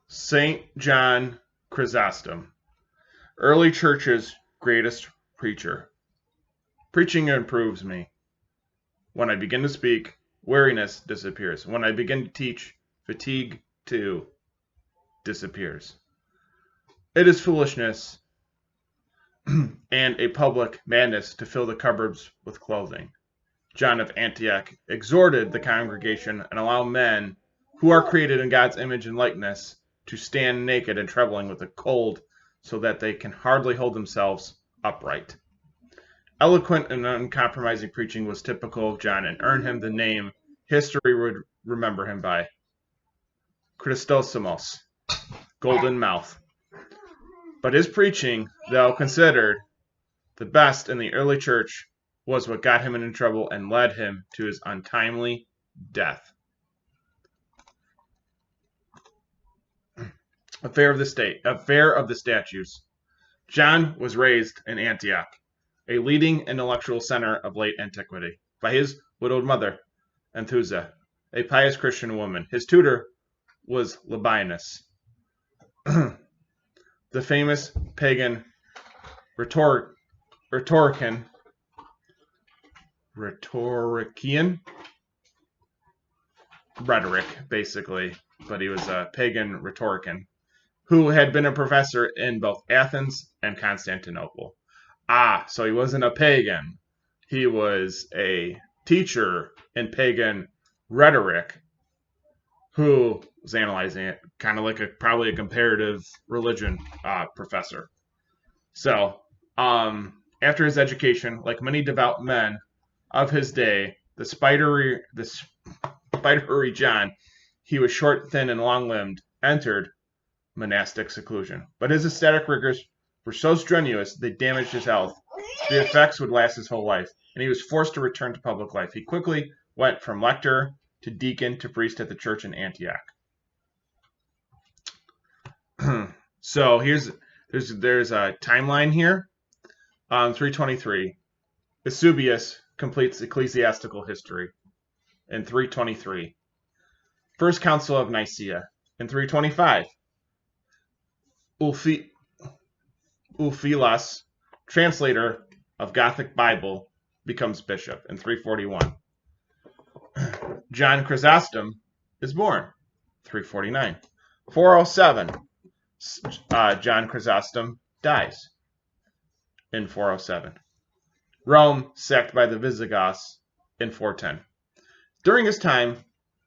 Saint John Chrysostom, early church's greatest preacher. Preaching improves me. When I begin to speak, weariness disappears. When I begin to teach, fatigue too disappears. It is foolishness and a public madness to fill the cupboards with clothing. John of Antioch exhorted the congregation and allow men who are created in God's image and likeness to stand naked and trembling with the cold so that they can hardly hold themselves upright. Eloquent and uncompromising preaching was typical of John and earned him the name history would remember him by. Chrysostomos, golden mouth. But his preaching, though considered the best in the early church, was what got him into trouble and led him to his untimely death. Affair of the statues. John was raised in Antioch, a leading intellectual center of late antiquity, by his widowed mother, Anthusa, a pious Christian woman. His tutor was Labienus, the famous pagan rhetorician, rhetoric, basically, but he was a pagan rhetorician who had been a professor in both Athens and Constantinople. So he wasn't a pagan. He was a teacher in pagan rhetoric who was analyzing it, kind of like probably a comparative religion professor. So, after his education, like many devout men of his day, the spidery John, he was short, thin, and long-limbed, entered monastic seclusion. But his ascetic rigors were so strenuous they damaged his health. The effects would last his whole life, and he was forced to return to public life. He quickly went from lector to deacon to priest at the church in Antioch. So there's a timeline here. 323, Eusebius completes ecclesiastical history in 323. First Council of Nicaea in 325. Ulfilas, translator of Gothic Bible, becomes bishop in 341. John Chrysostom is born, 349. 407, John Chrysostom dies in 407. Rome sacked by the Visigoths in 410. During his time,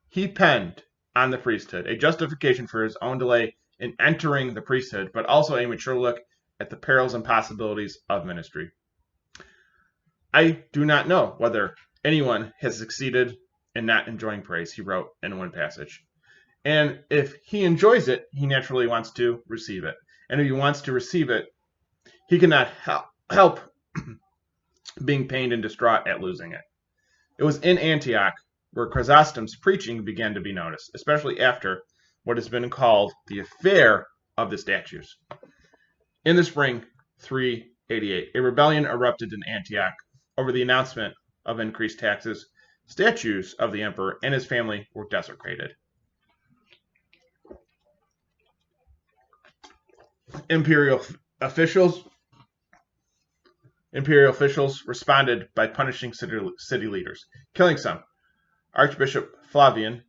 he penned on the priesthood, a justification for his own delay in entering the priesthood, but also a mature look at the perils and possibilities of ministry. I do not know whether anyone has succeeded in not enjoying praise, he wrote in one passage. And if he enjoys it, he naturally wants to receive it. And if he wants to receive it, he cannot help being pained and distraught at losing it. It was in Antioch where Chrysostom's preaching began to be noticed, especially after what has been called the affair of the statues. In the spring 388, a rebellion erupted in Antioch over the announcement of increased taxes. Statues of the emperor and his family were desecrated. Imperial officials responded by punishing city leaders, killing some. Archbishop Flavian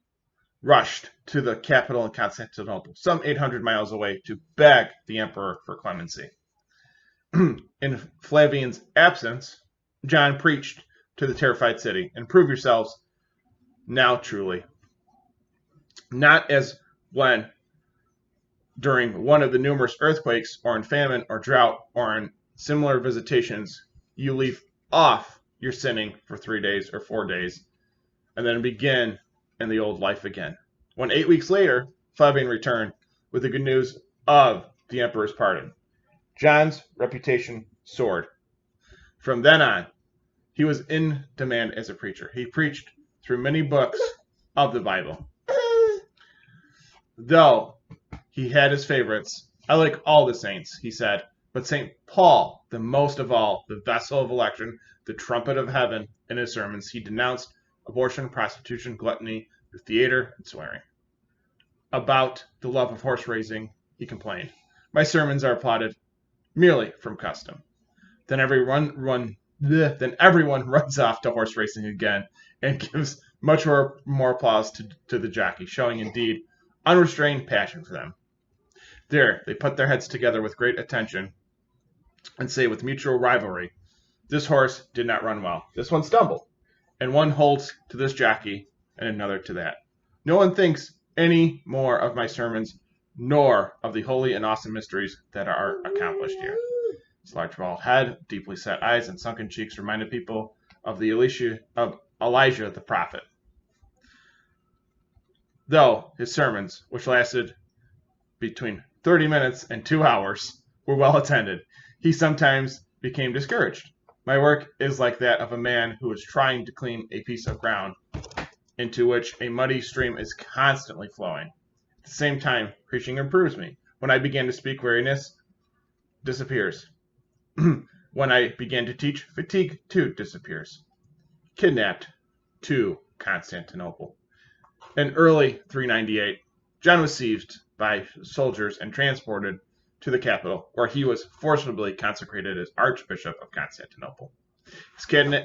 rushed to the capital in Constantinople, some 800 miles away, to beg the emperor for clemency. In Flavian's absence, John preached to the terrified city, and prove yourselves now truly. Not as when, during one of the numerous earthquakes, or in famine, or drought, or in similar visitations, you leave off your sinning for 3 days or 4 days, and then begin in the old life again. When 8 weeks later, Flavian returned with the good news of the emperor's pardon, John's reputation soared. From then on, he was in demand as a preacher. He preached through many books of the Bible. Though he had his favorites, I like all the saints, he said, but St. Paul, the most of all, the vessel of election, the trumpet of heaven, in his sermons, he denounced abortion, prostitution, gluttony, the theater, and swearing. About the love of horse racing, he complained, "My sermons are applauded merely from custom." Then everyone runs off to horse racing again and gives much more applause to the jockey, showing indeed unrestrained passion for them. There, they put their heads together with great attention and say with mutual rivalry, "This horse did not run well. This one stumbled." And one holds to this jockey and another to that. No one thinks any more of my sermons, nor of the holy and awesome mysteries that are accomplished here. His large bald head, deeply set eyes, and sunken cheeks reminded people of Elijah the prophet. Though his sermons, which lasted between 30 minutes and 2 hours, were well attended, he sometimes became discouraged. My work is like that of a man who is trying to clean a piece of ground into which a muddy stream is constantly flowing. At the same time, preaching improves me. When I begin to speak, weariness disappears. When I begin to teach, fatigue too disappears. Kidnapped to Constantinople. In early 398, John was seized by soldiers and transported to the capital, where he was forcibly consecrated as Archbishop of Constantinople.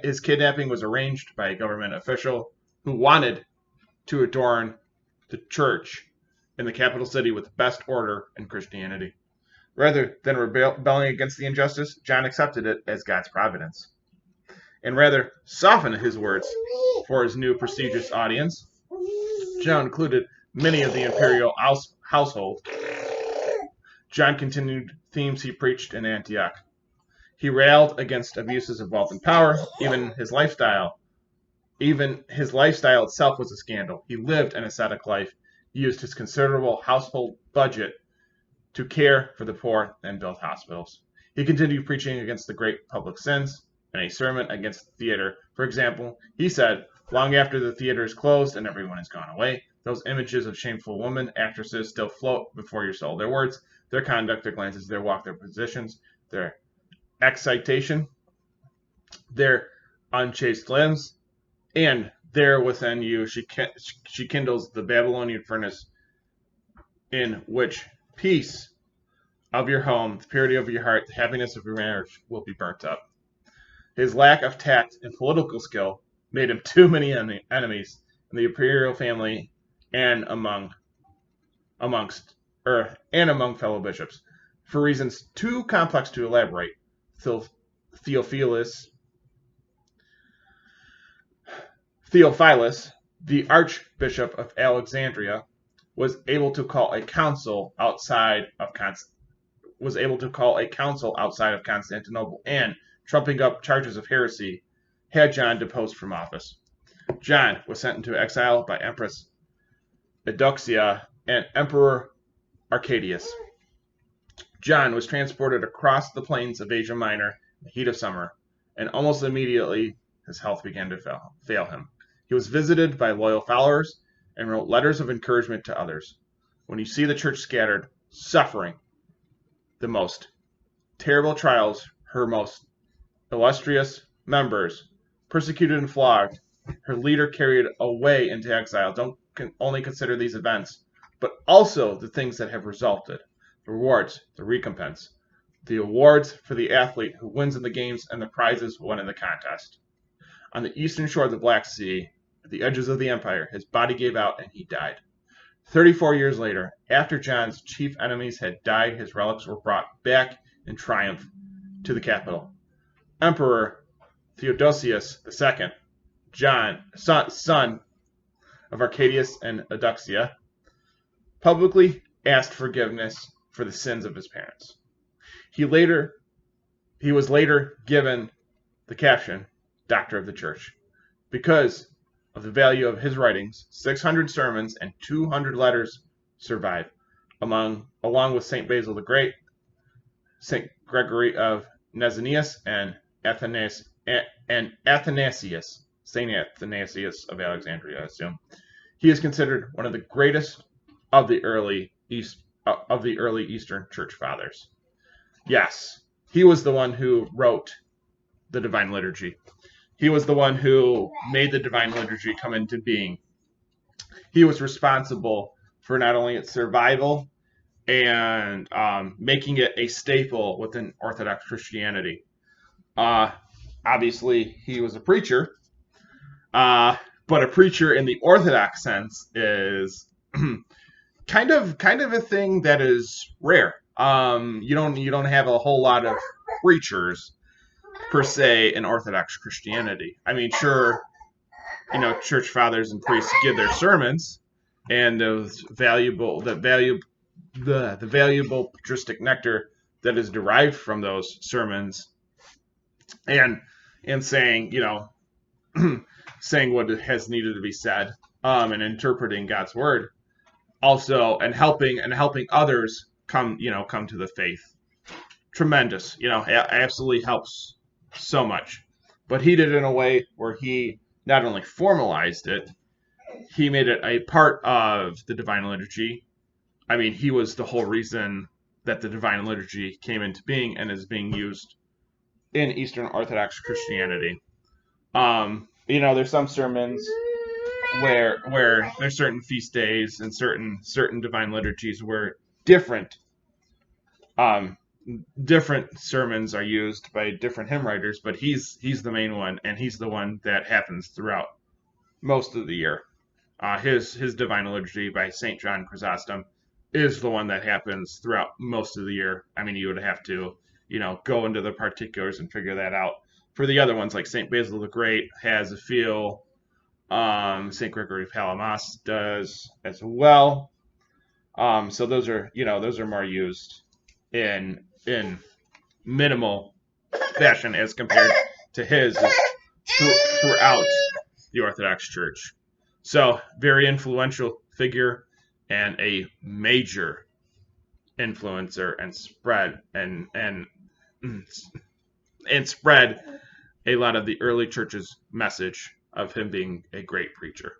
His kidnapping was arranged by a government official who wanted to adorn the church in the capital city with the best order in Christianity. Rather than rebelling against the injustice, John accepted it as God's providence, and rather softened his words for his new prestigious audience. John included many of the imperial household. John continued themes he preached in Antioch. He railed against abuses of wealth and power. Even his lifestyle itself was a scandal. He lived an ascetic life. He used his considerable household budget to care for the poor and build hospitals. He continued preaching against the great public sins. In a sermon against the theater, for example, he said, "Long after the theater is closed and everyone has gone away, those images of shameful women actresses still float before your soul. Their words, their conduct, their glances, their walk, their positions, their excitation, their unchaste limbs, and there within you she kindles the Babylonian furnace in which peace of your home, the purity of your heart, the happiness of your marriage will be burnt up." His lack of tact and political skill made him too many enemies in the imperial family and among fellow bishops. For reasons too complex to elaborate, Theophilus, the Archbishop of Alexandria, was able to call a council outside of Constantinople, and, trumping up charges of heresy, had John deposed from office. John was sent into exile by Empress Eudoxia and Emperor Arcadius. John was transported across the plains of Asia Minor in the heat of summer, and almost immediately his health began to fail him. He was visited by loyal followers and wrote letters of encouragement to others. When you see the church scattered, suffering the most terrible trials, her most illustrious members persecuted and flogged, her leader carried away into exile, don't only consider these events, but also the things that have resulted, the rewards, the recompense, the awards for the athlete who wins in the games and the prizes won in the contest. On the eastern shore of the Black Sea, at the edges of the empire, his body gave out and he died. 34 years later, after John's chief enemies had died, his relics were brought back in triumph to the capital. Emperor Theodosius II, John, son of Arcadius and Eudoxia, publicly asked forgiveness for the sins of his parents. He was later given the caption Doctor of the Church. Because of the value of his writings, 600 sermons and 200 letters survive, along with St. Basil the Great, St. Gregory of Nazianzus, and Athanasius, St. Athanasius of Alexandria, I assume. He is considered one of the greatest of the early Eastern Church Fathers. Yes, he was the one who wrote the Divine Liturgy. He was the one who made the Divine Liturgy come into being. he was responsible for not only its survival and making it a staple within Orthodox Christianity. Uh, Obviously, he was a preacher, uh, but a preacher in the Orthodox sense is kind of a thing that is rare. You don't have a whole lot of preachers per se in Orthodox Christianity. I mean, sure, church fathers and priests give their sermons, and the valuable patristic nectar that is derived from those sermons, and saying saying what has needed to be said, and interpreting God's word, also, and helping others come to the faith. Tremendous, absolutely helps so much. But he did it in a way where he not only formalized it, he made it a part of the divine liturgy. I mean, he was the whole reason that the divine liturgy came into being and is being used in Eastern Orthodox Christianity. There's some sermons where there's certain feast days and certain divine liturgies where um, different sermons are used by different hymn writers, but he's the main one, and he's the one that happens throughout most of the year. His divine liturgy by Saint John Chrysostom is the one that happens throughout most of the year. I mean, you would have to go into the particulars and figure that out. For the other ones, like Saint Basil the Great has a feel. Saint Gregory of Palamas does as well. So those are more used in minimal fashion as compared to his throughout the Orthodox Church. So very influential figure and a major influencer and spread spread a lot of the early church's message of him being a great preacher.